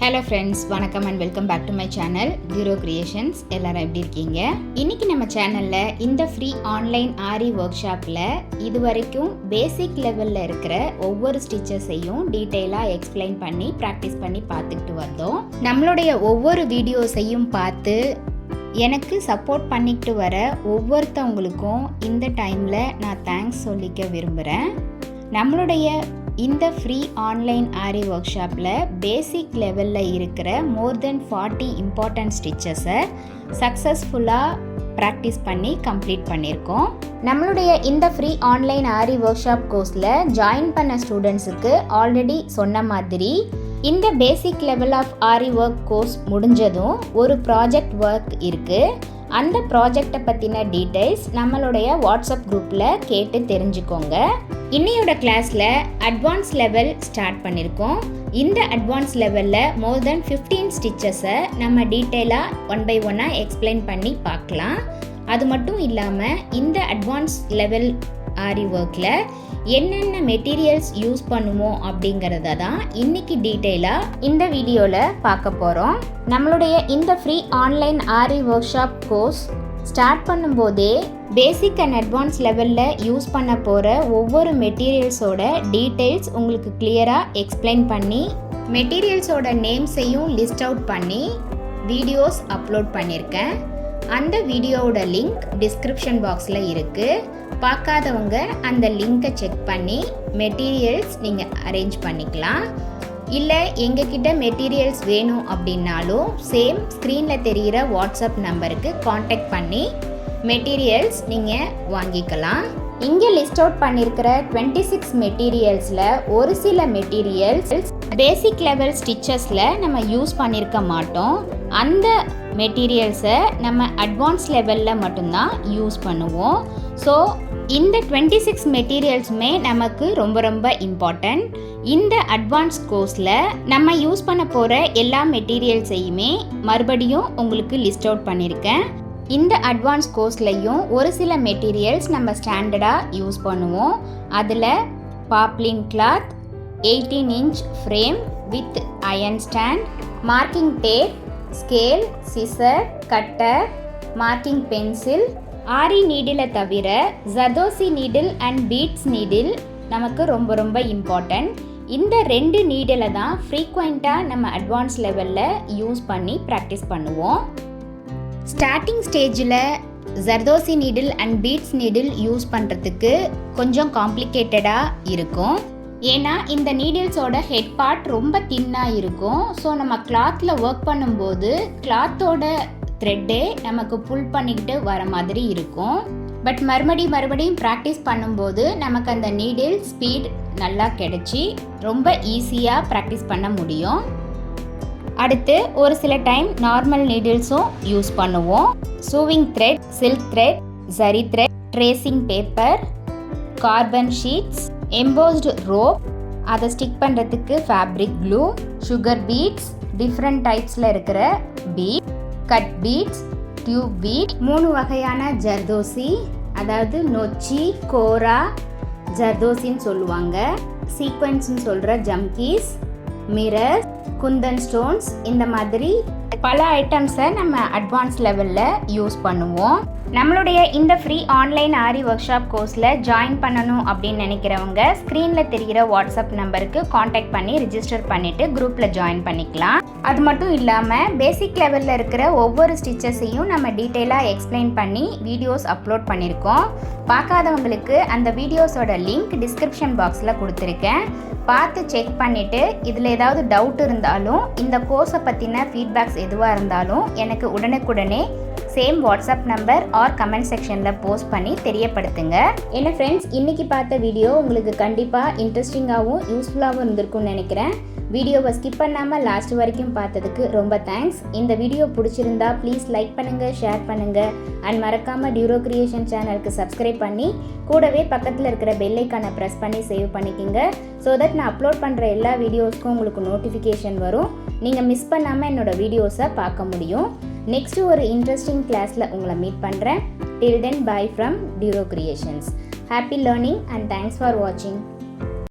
Hello friends, வணக்கம் and welcome back to my channel Zero Creations. எல்லாரும் எப்படி இருக்கீங்க? இன்னைக்கு நம்ம சேனல்ல இந்த ஃப்ரீ ஆன்லைன் ஆரி ஒர்க் ஷாப்ல இதுவரைக்கும் பேசிக் லெவல்ல இருக்கிற ஒவ்வொரு ஸ்டிச்சஸையும் டீடைலா எக்ஸ்பிளைன் பண்ணி பிராக்டிஸ் பண்ணி பார்த்துட்டு வந்தோம். நம்மளுடைய ஒவ்வொரு வீடியோஸையும் பார்த்து எனக்கு சப்போர்ட் பண்ணிட்டு வர ஒவ்வொருத்தவங்களுக்கும் இந்த டைம்ல நான் தேங்க்ஸ் சொல்லிக்க விரும்புகிறேன். நம்மளுடைய இந்த ஃப்ரீ ஆன்லைன் ஆரி ஒர்க் ஷாப்பில் பேசிக் லெவலில் இருக்கிற மோர் தென் 40 இம்பார்ட்டன்ட் ஸ்டிச்சஸை சக்ஸஸ்ஃபுல்லாக ப்ராக்டிஸ் பண்ணி கம்ப்ளீட் பண்ணியிருக்கோம். நம்மளுடைய இந்த free online aari workshop கோர்ஸில் ஜாயின் பண்ண ஸ்டூடெண்ட்ஸுக்கு ஆல்ரெடி சொன்ன மாதிரி இந்த basic level of aari work course முடிஞ்சதும் ஒரு ப்ராஜெக்ட் ஒர்க் இருக்குது. அந்த ப்ராஜெக்டை பற்றின டீட்டெயில்ஸ் நம்மளுடைய வாட்ஸ்அப் குரூப்பில் கேட்டு தெரிஞ்சுக்கோங்க. இன்னையோட கிளாஸில் அட்வான்ஸ் லெவல் ஸ்டார்ட் பண்ணியிருக்கோம். இந்த அட்வான்ஸ் லெவலில் மோர் தென் 15 ஸ்டிச்சஸை நம்ம டீட்டெயிலாக ஒன் பை ஒன்னாக எக்ஸ்பிளைன் பண்ணி பார்க்கலாம். அது மட்டும் இல்லாமல் இந்த அட்வான்ஸ் லெவல் ஆரி ஒர்க்கில் என்னென்ன மெட்டீரியல்ஸ் யூஸ் பண்ணுவோம் அப்படிங்கிறத தான் இன்னைக்கு டீட்டெயிலாக இந்த வீடியோவில் பார்க்க போகிறோம். நம்மளுடைய இந்த free online aari work shop course start பண்ணும்போதே பேசிக் அண்ட் அட்வான்ஸ் லெவலில் யூஸ் பண்ண போகிற ஒவ்வொரு மெட்டீரியல்ஸோட டீட்டெயில்ஸ் உங்களுக்கு கிளியராக எக்ஸ்பிளைன் பண்ணி மெட்டீரியல்ஸோட நேம்ஸையும் லிஸ்ட் அவுட் பண்ணி வீடியோஸ் அப்லோட் பண்ணியிருக்கேன். அந்த வீடியோவோட லிங்க் டிஸ்கிரிப்ஷன் பாக்ஸில் இருக்குது. பார்க்காதவங்க அந்த லிங்கை செக் பண்ணி மெட்டீரியல்ஸ் நீங்கள் அரேஞ்ச் பண்ணிக்கலாம். இல்லை எங்ககிட்ட மெட்டீரியல்ஸ் வேணும் அப்படின்னாலும் சேம் ஸ்க்ரீனில் தெரிகிற வாட்ஸ்அப் நம்பருக்கு காண்டாக்ட் பண்ணி மெட்டீரியல்ஸ் நீங்கள் வாங்கிக்கலாம். இங்கே லிஸ்ட் அவுட் பண்ணியிருக்கிற 26 மெட்டீரியல்ஸில் ஒரு சில மெட்டீரியல்ஸ் பேசிக் லெவல் ஸ்டிச்சஸில் நம்ம யூஸ் பண்ணியிருக்க மாட்டோம். அந்த மெட்டீரியல்ஸை நம்ம அட்வான்ஸ் லெவலில் மட்டும்தான் யூஸ் பண்ணுவோம். ஸோ இந்த 26 மெட்டீரியல்ஸுமே நமக்கு ரொம்ப ரொம்ப இம்பார்ட்டண்ட். இந்த அட்வான்ஸ் கோர்ஸில் நம்ம யூஸ் பண்ண போகிற எல்லா மெட்டீரியல்ஸையுமே மறுபடியும் உங்களுக்கு லிஸ்ட் அவுட் பண்ணியிருக்கேன். இந்த அட்வான்ஸ் கோர்ஸ்லையும் ஒரு சில மெட்டீரியல்ஸ் நம்ம ஸ்டாண்டர்டாக யூஸ் பண்ணுவோம். அதில் poplin cloth, 18 inch frame with iron stand, marking tape, scale, scissor, cutter, marking pencil, aari நீடிலை தவிர zardozi needle and beads needle நமக்கு ரொம்ப ரொம்ப இம்பார்ட்டண்ட். இந்த 2 நீடிலை தான் ஃப்ரீக்வெண்ட்டாக நம்ம அட்வான்ஸ் லெவலில் யூஸ் பண்ணி ப்ராக்டிஸ் பண்ணுவோம். ஸ்டார்டிங் ஸ்டேஜில் zardozi needle and beads needle use பண்ணுறதுக்கு கொஞ்சம் காம்ப்ளிகேட்டடாக இருக்கும். ஏன்னா இந்த நீடில்ஸோட ஹெட் பார்ட் ரொம்ப தின்னாக இருக்கும். ஸோ நம்ம கிளாத்தில் ஒர்க் பண்ணும்போது கிளாத்தோட த்ரெட்டே நமக்கு புல் பண்ணிக்கிட்டு வர மாதிரி இருக்கும். பட் மறுபடியும் ப்ராக்டிஸ் பண்ணும்போது நமக்கு அந்த நீடில் ஸ்பீட் நல்லா கிடைச்சி ரொம்ப ஈஸியாக ப்ராக்டிஸ் பண்ண முடியும். அடுத்து ஒரு சில டைம் நார்மல் நீடில்ஸும் யூஸ் பண்ணுவோம். Sewing thread, silk thread, zari thread, tracing paper, carbon sheets, embossed rope, அதை ஸ்டிக் பண்ணுறதுக்கு fabric glue, sugar beads, different டைப்ஸில் இருக்கிற bead, cut beads, tube bead, 3 வகையான ஜர்தோசி, அதாவது நொச்சி, கோரா ஜர்தோசின்னு சொல்லுவாங்க, சீக்வென்ஸ்ன்னு சொல்கிற ஜம்கீஸ், மிரர், குந்தன் ஸ்டோன்ஸ், இந்த மாதிரி பல ஐட்டம்ஸை நம்ம அட்வான்ஸ் லெவலில் யூஸ் பண்ணுவோம். நம்மளுடைய இந்த free online aari workshop கோர்ஸில் ஜாயின் பண்ணணும் அப்படின்னு நினைக்கிறவங்க ஸ்க்ரீனில் தெரிகிற வாட்ஸ்அப் நம்பருக்கு காண்டாக்ட் பண்ணி ரிஜிஸ்டர் பண்ணிவிட்டு குரூப்பில் ஜாயின் பண்ணிக்கலாம். அது மட்டும் இல்லாமல் பேசிக் லெவலில் இருக்கிற ஒவ்வொரு ஸ்டிச்சஸையும் நம்ம டீட்டெயிலாக எக்ஸ்பிளைன் பண்ணி வீடியோஸ் அப்லோட் பண்ணியிருக்கோம். பார்க்காதவங்களுக்கு அந்த வீடியோஸோட லிங்க் டிஸ்கிரிப்ஷன் பாக்ஸில் கொடுத்துருக்கேன். பார்த்து செக் பண்ணிவிட்டு இதில் ஏதாவது டவுட் இருந்தாலும் இந்த கோர்ஸை பற்றின ஃபீட்பேக்ஸ் எதுவாக இருந்தாலும் எனக்கு உடனுக்குடனே same WhatsApp number or comment செக்ஷனில் போஸ்ட் பண்ணி தெரியப்படுத்துங்க. என்ன ஃப்ரெண்ட்ஸ், இன்றைக்கி பார்த்த வீடியோ உங்களுக்கு கண்டிப்பாக இன்ட்ரெஸ்டிங்காகவும் யூஸ்ஃபுல்லாகவும் இருந்திருக்கும்னு நினைக்கிறேன். வீடியோவை ஸ்கிப் பண்ணாமல் லாஸ்ட் வரைக்கும் பார்த்ததுக்கு ரொம்ப தேங்க்ஸ். இந்த வீடியோ பிடிச்சிருந்தா ப்ளீஸ் லைக் பண்ணுங்கள், ஷேர் பண்ணுங்கள் அண்ட் மறக்காமல் டியூரோ கிரியேஷன் சேனலுக்கு சப்ஸ்கிரைப் பண்ணி கூடவே பக்கத்தில் இருக்கிற பெல் ஐக்கானை ப்ரெஸ் பண்ணி சேவ் பண்ணிக்கோங்க. ஸோ தட் நான் அப்லோட் பண்ணுற எல்லா வீடியோஸ்க்கும் உங்களுக்கு நோட்டிஃபிகேஷன் வரும். நீங்கள் மிஸ் பண்ணாமல் என்னோடய வீடியோஸை பார்க்க முடியும். நெக்ஸ்ட்டு ஒரு இன்ட்ரெஸ்டிங் கிளாஸில் உங்களை மீட் பண்ணுறேன். Till then, bye from Duro Creations. Happy learning and thanks for watching.